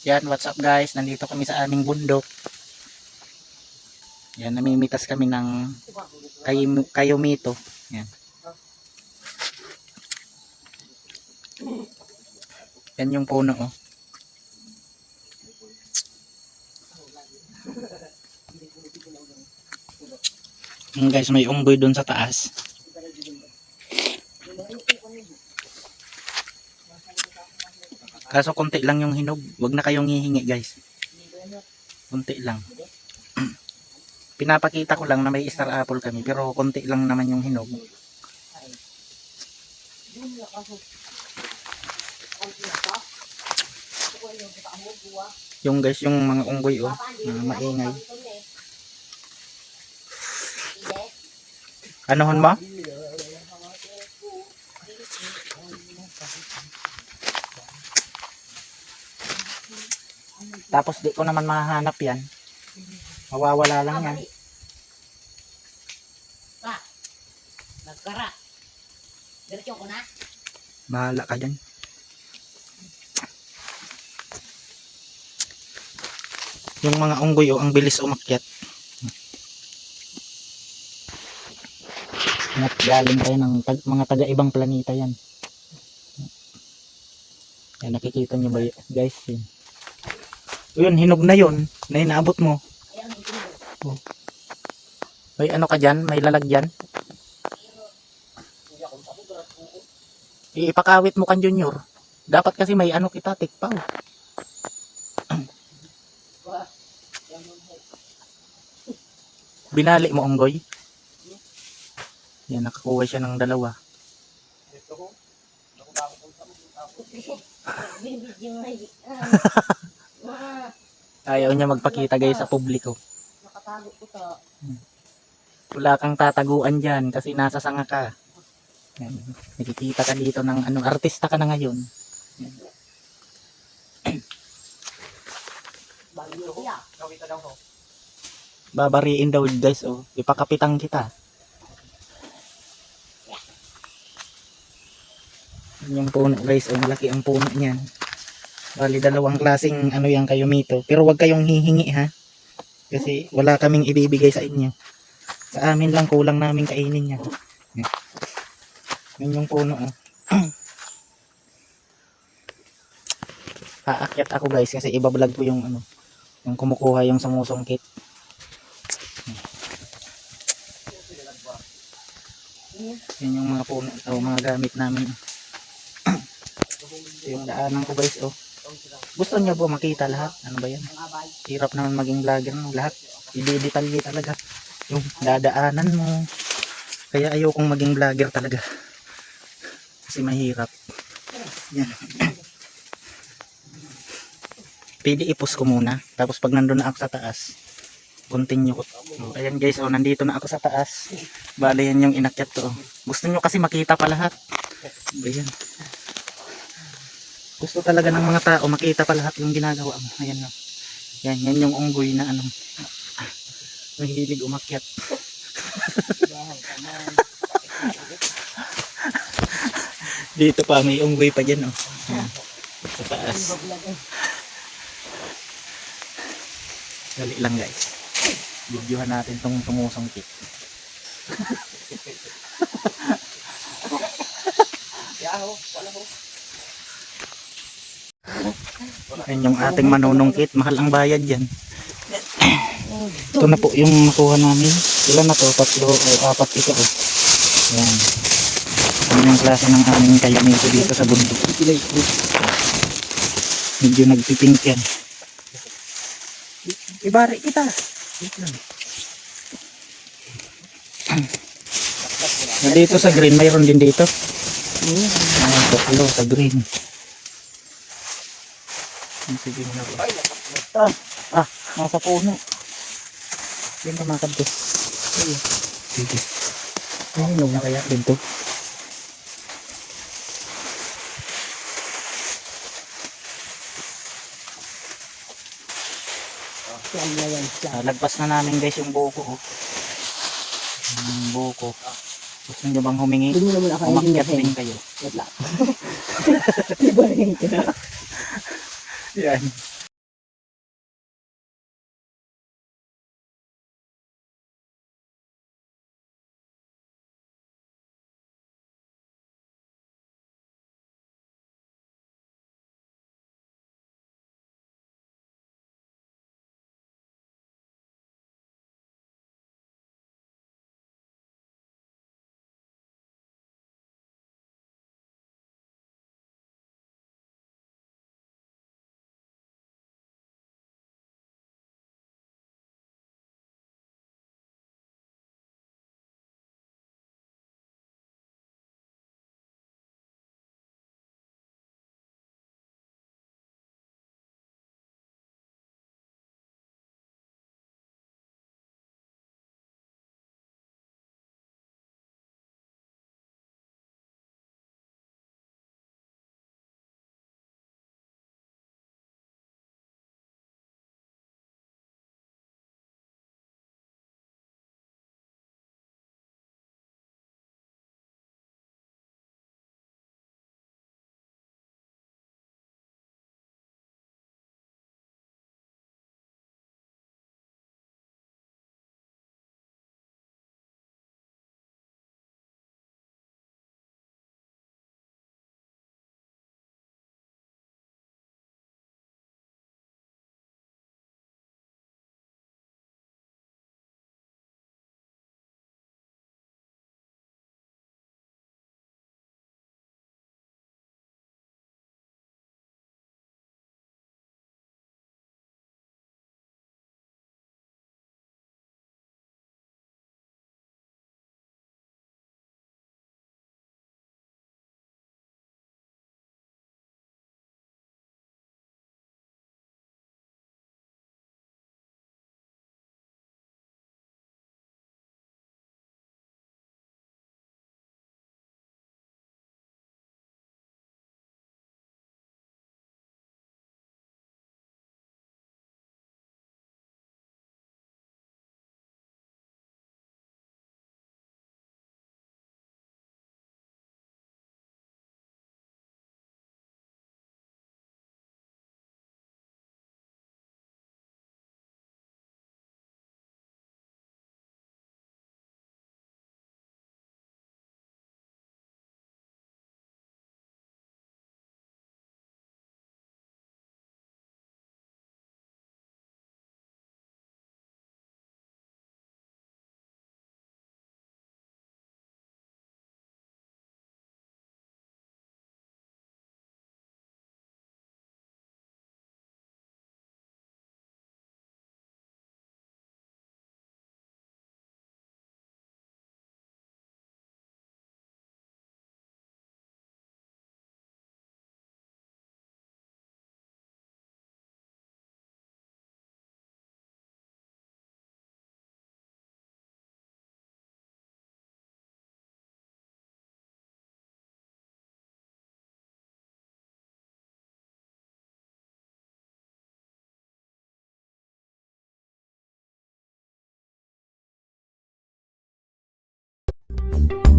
Yan, what's up guys? Nandito kami sa aming bundok. Yan, namimitas kami ng kayumito. Yan. Yan yung puno, oh. Yan guys, may unggoy dun sa taas. Kaso konti lang yung hinog. Huwag na kayong hihingi guys. Konti lang. Pinapakita ko lang na may star apple kami. Pero konti lang naman yung hinog. Yung guys, yung mga unggoy, oh, na maingay. Anohon mo? Tapos di ko naman mahanap yan. Mawawala lang yan. Pa, nagkara. Diretso ko na. Bahala ka dyan. Yung mga unggoy, oh, ang bilis umakyat. Galing tayo ng mga taga-ibang planeta yan. Yan, nakikita nyo ba guys? Yun. Yun, hinog na yun. Na inaabot mo. Oh. May ano ka dyan? May lalagyan? Ipakawit mo kan Junior. Dapat kasi may ano kita, tikpaw. Binali mo unggoy. Yan, nakakuha siya ng dalawa. Ayaw niya magpakita guys sa publiko. Nakatago ko to. Wala kang tataguan dyan kasi nasa sanga ka. Yan. Nakikita ka dito ng ano, artista ka na ngayon. Yan. Babariin daw guys, oh. Ipakapitang kita. Yung puno guys, oh, malaki ang puno niyan. Bali dalawang klaseng ano yang kayumito. Pero wag kayong hihingi ha. Kasi wala kaming ibibigay sa inyo. Sa amin lang, kulang namin kainin niya. Yun yung puno, oh. Aakyat ako guys kasi ibablog ko yung ano, yung kumukuha yung sumusungkit. Yun yung mga puno, oh, mga gamit namin. Yung daanan ko guys, oh. Gusto niyo po makita lahat? Ano ba yan? Hirap naman maging vlogger, no? Lahat i-detalye talaga yung dadaanan mo. Kaya ayokong maging vlogger talaga kasi mahirap. Yan. Pwede i-post ko muna, tapos pag nandun na ako sa taas, continue ko. Ayan guys, oh, nandito na ako sa taas. Bale yan yung inakyat to, oh. Gusto nyo kasi makita pa lahat. Ayan. Gusto talaga ng mga tao makita pa lahat yung ginagawa mo. Ayan, no. Yan yung unggoy na ano, mahilig umakyat. Dito pa may unggoy pa dyan, oh. Ayan. Sa taas. Dali lang guys. Videohan natin tong tumusungkit. Ayan yung ating manunungkit. Mahal ang bayad yan. Ito na po yung nakuha namin. Ilan na to? 3 o 4 ito, oh. Ayan. Ano yung klase ng aming kayumito dito sa bundok. Medyo nagpipink yan. Ibari kita. Dito sa green, mayroon din dito. Ayan, tatlo sa green. Sige na po. Nasa puno. Yan na mga kabdo. Sige. Ay, hinog na kaya din to. Lagpas na namin guys yung buko, oh. Yung buko. Gusto nyo bang humingi? Umakyat din kayo. Yan. Bye.